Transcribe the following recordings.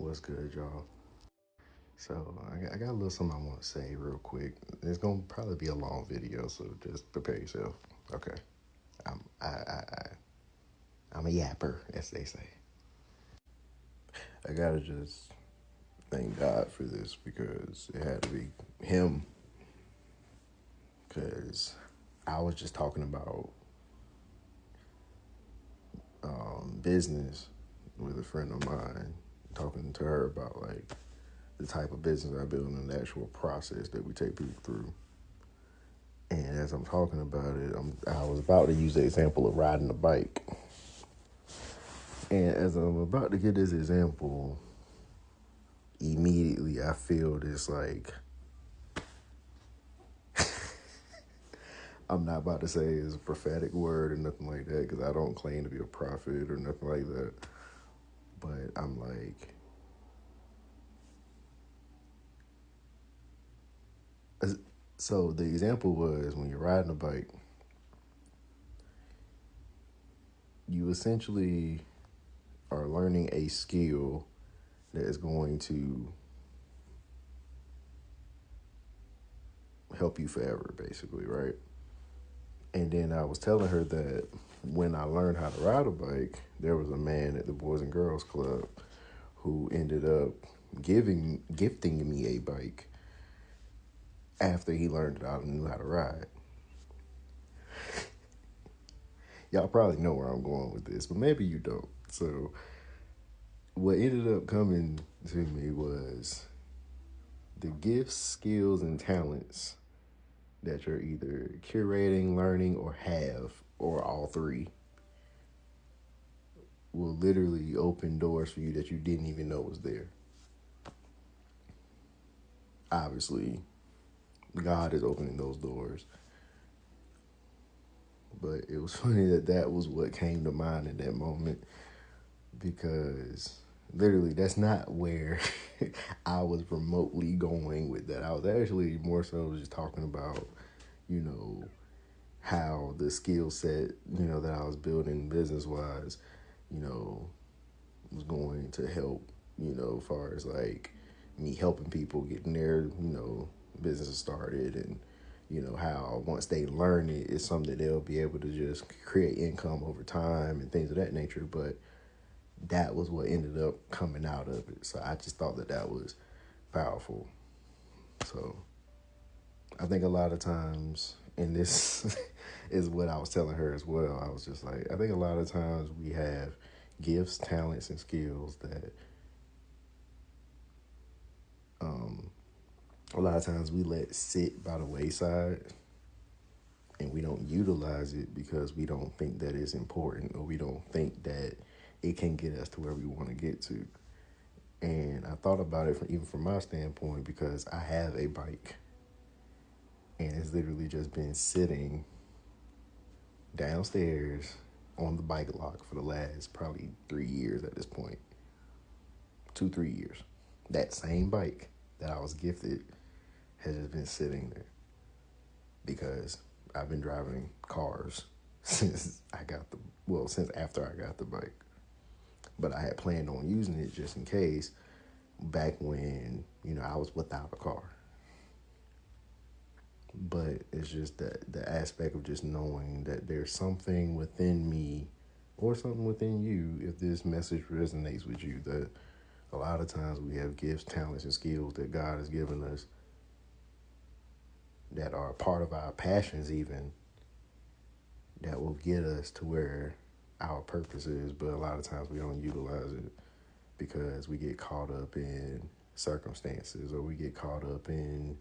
What's good, y'all? So I got a little something I want to say real quick. It's gonna probably be a long video, so just prepare yourself. Okay, I'm a yapper, as they say. I gotta just thank God for this because it had to be Him. Because I was just talking about business with a friend of mine, talking to her about like the type of business I build and the actual process that we take people through. And as I'm talking about it, I was about to use the example of riding a bike. And as I'm about to get this example, immediately I feel this like, I'm not about to say it's a prophetic word or nothing like that because I don't claim to be a prophet or nothing like that. But I'm like, so the example was when you're riding a bike, you essentially are learning a skill that is going to help you forever, basically, right? And then I was telling her that when I learned how to ride a bike, there was a man at the Boys and Girls Club who ended up gifting me a bike after he learned that I knew how to ride. Y'all probably know where I'm going with this, but maybe you don't. So what ended up coming to me was the gifts, skills, and talents that you're either curating, learning, or have, or all three, will literally open doors for you that you didn't even know was there. Obviously, God is opening those doors. But it was funny that that was what came to mind in that moment because literally that's not where I was remotely going with that. I was actually more so just talking about, you know, how the skill set, that I was building business wise, you know, was going to help, as far as like me helping people getting their, businesses started and, how once they learn it, it's something that they'll be able to just create income over time and things of that nature. But that was what ended up coming out of it. So I just thought that that was powerful. So I think a lot of times, and this is what I was telling her as well, I was just like, I think a lot of times we have gifts, talents, and skills that a lot of times we let sit by the wayside and we don't utilize it because we don't think that it's important or we don't think that it can get us to where we want to get to. And I thought about it even from my standpoint because I have a bike and it's literally just been sitting downstairs on the bike lock for the last probably 3 years at this point. 2, 3 years. That same bike that I was gifted has just been sitting there because I've been driving cars since after I got the bike. But I had planned on using it just in case back when, I was without a car. But it's just that the aspect of just knowing that there's something within me or something within you, if this message resonates with you, that a lot of times we have gifts, talents, and skills that God has given us that are part of our passions even, that will get us to where our purpose is, but a lot of times we don't utilize it because we get caught up in circumstances or we get caught up in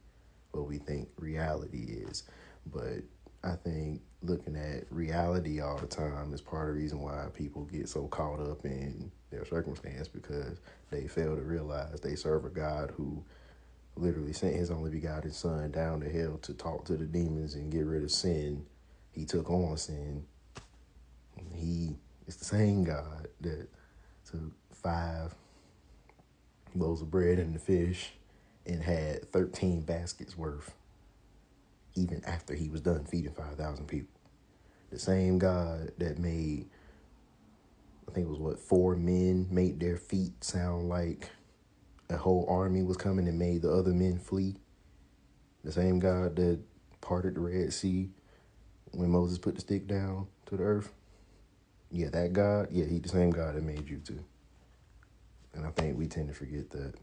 what we think reality is. But I think looking at reality all the time is part of the reason why people get so caught up in their circumstance because they fail to realize they serve a God who literally sent his only begotten son down to hell to talk to the demons and get rid of sin. He took on sin. He is the same God that took 5 loaves of bread and the fish and had 13 baskets worth even after he was done feeding 5,000 people. The same God that made, I think it was 4 men made their feet sound like a whole army was coming and made the other men flee. The same God that parted the Red Sea when Moses put the stick down to the earth. Yeah, that God, yeah, he the same God that made you too. And I think we tend to forget that.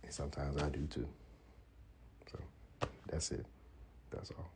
And sometimes I do too. So that's it. That's all.